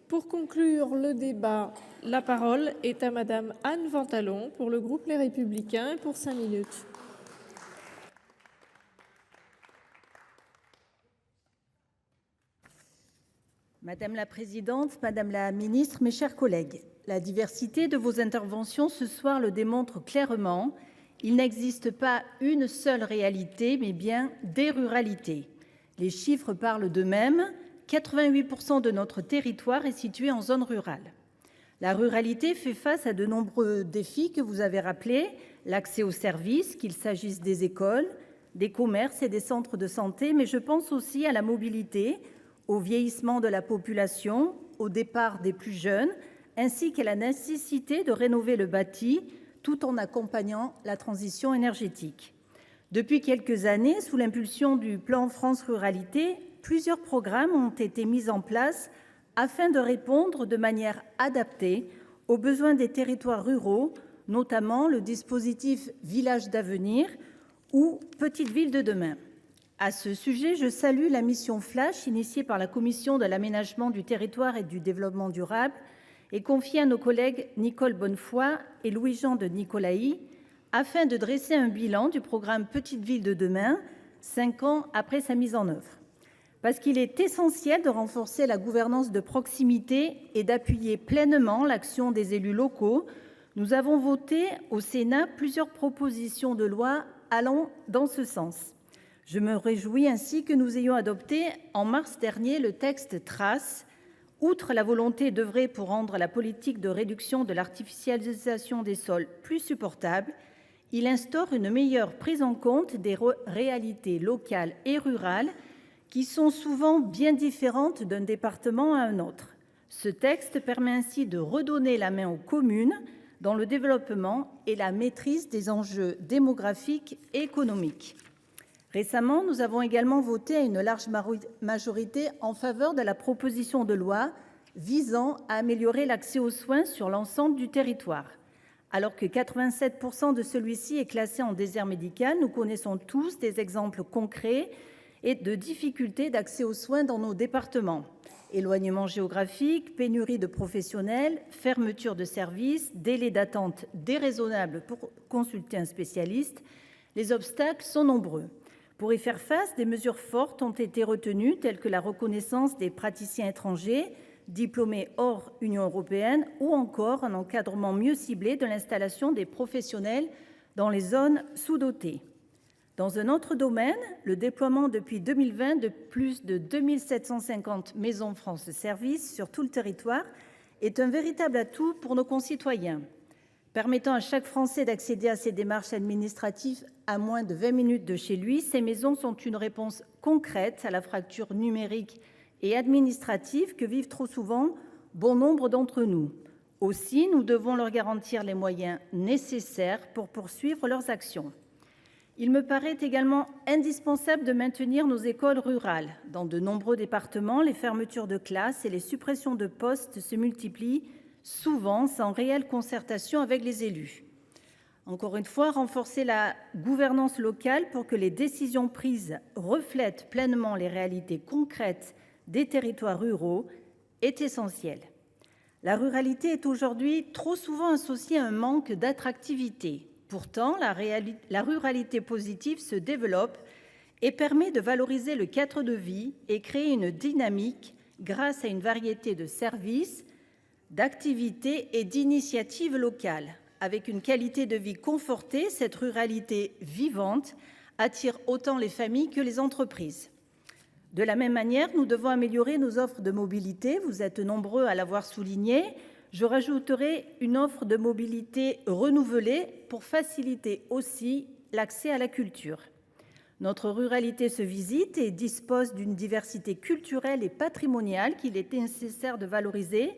Pour conclure le débat, la parole est à Madame Anne Ventalon pour le groupe Les Républicains pour 5 minutes. Madame la présidente, madame la ministre, mes chers collègues, la diversité de vos interventions ce soir le démontre clairement. Il n'existe pas une seule réalité, mais bien des ruralités. Les chiffres parlent d'eux-mêmes. 88% de notre territoire est situé en zone rurale. La ruralité fait face à de nombreux défis que vous avez rappelés, l'accès aux services, qu'il s'agisse des écoles, des commerces et des centres de santé, mais je pense aussi à la mobilité, au vieillissement de la population, au départ des plus jeunes, ainsi qu'à la nécessité de rénover le bâti tout en accompagnant la transition énergétique. Depuis quelques années, sous l'impulsion du plan France Ruralité, plusieurs programmes ont été mis en place afin de répondre de manière adaptée aux besoins des territoires ruraux, notamment le dispositif Villages d'avenir ou Petites Villes de demain. À ce sujet, je salue la mission Flash initiée par la Commission de l'aménagement du territoire et du développement durable et confiée à nos collègues Nicole Bonnefoy et Louis-Jean de Nicolaï afin de dresser un bilan du programme Petites Villes de demain, 5 ans après sa mise en œuvre. Parce qu'il est essentiel de renforcer la gouvernance de proximité et d'appuyer pleinement l'action des élus locaux, nous avons voté au Sénat plusieurs propositions de loi allant dans ce sens. Je me réjouis ainsi que nous ayons adopté en mars dernier le texte Trace. Outre la volonté d'œuvrer pour rendre la politique de réduction de l'artificialisation des sols plus supportable, il instaure une meilleure prise en compte des réalités locales et rurales qui sont souvent bien différentes d'un département à un autre. Ce texte permet ainsi de redonner la main aux communes dans le développement et la maîtrise des enjeux démographiques et économiques. Récemment, nous avons également voté à une large majorité en faveur de la proposition de loi visant à améliorer l'accès aux soins sur l'ensemble du territoire. Alors que 87% de celui-ci est classé en désert médical, nous connaissons tous des exemples concrets et de difficultés d'accès aux soins dans nos départements. Éloignement géographique, pénurie de professionnels, fermeture de services, délais d'attente déraisonnables pour consulter un spécialiste, les obstacles sont nombreux. Pour y faire face, des mesures fortes ont été retenues, telles que la reconnaissance des praticiens étrangers, diplômés hors Union européenne, ou encore un encadrement mieux ciblé de l'installation des professionnels dans les zones sous-dotées. Dans un autre domaine, le déploiement depuis 2020 de plus de 2750 maisons France Service sur tout le territoire est un véritable atout pour nos concitoyens. Permettant à chaque Français d'accéder à ces démarches administratives à moins de 20 minutes de chez lui, ces maisons sont une réponse concrète à la fracture numérique et administrative que vivent trop souvent bon nombre d'entre nous. Aussi, nous devons leur garantir les moyens nécessaires pour poursuivre leurs actions. Il me paraît également indispensable de maintenir nos écoles rurales. Dans de nombreux départements, les fermetures de classes et les suppressions de postes se multiplient, souvent sans réelle concertation avec les élus. Encore une fois, renforcer la gouvernance locale pour que les décisions prises reflètent pleinement les réalités concrètes des territoires ruraux est essentiel. La ruralité est aujourd'hui trop souvent associée à un manque d'attractivité. Pourtant, la ruralité positive se développe et permet de valoriser le cadre de vie et créer une dynamique grâce à une variété de services, d'activités et d'initiatives locales. Avec une qualité de vie confortée, cette ruralité vivante attire autant les familles que les entreprises. De la même manière, nous devons améliorer nos offres de mobilité. Vous êtes nombreux à l'avoir souligné. Je rajouterai une offre de mobilité renouvelée pour faciliter aussi l'accès à la culture. Notre ruralité se visite et dispose d'une diversité culturelle et patrimoniale qu'il est nécessaire de valoriser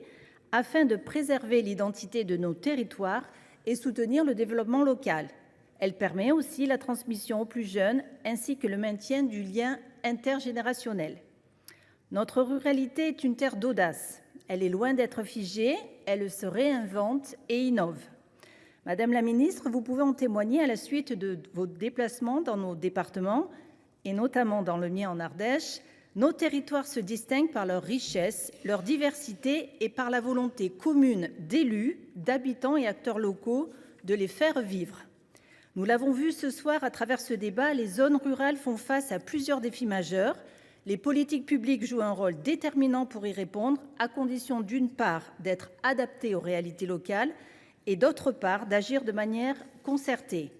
afin de préserver l'identité de nos territoires et soutenir le développement local. Elle permet aussi la transmission aux plus jeunes ainsi que le maintien du lien intergénérationnel. Notre ruralité est une terre d'audace. Elle est loin d'être figée, elle se réinvente et innove. Madame la ministre, vous pouvez en témoigner à la suite de vos déplacements dans nos départements, et notamment dans le mien en Ardèche. Nos territoires se distinguent par leur richesse, leur diversité et par la volonté commune d'élus, d'habitants et acteurs locaux de les faire vivre. Nous l'avons vu ce soir à travers ce débat, les zones rurales font face à plusieurs défis majeurs. Les politiques publiques jouent un rôle déterminant pour y répondre, à condition d'une part d'être adaptées aux réalités locales et d'autre part d'agir de manière concertée.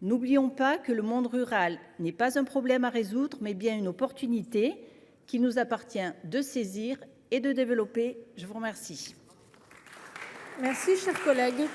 N'oublions pas que le monde rural n'est pas un problème à résoudre, mais bien une opportunité qu'il nous appartient de saisir et de développer. Je vous remercie. Merci, chers collègues.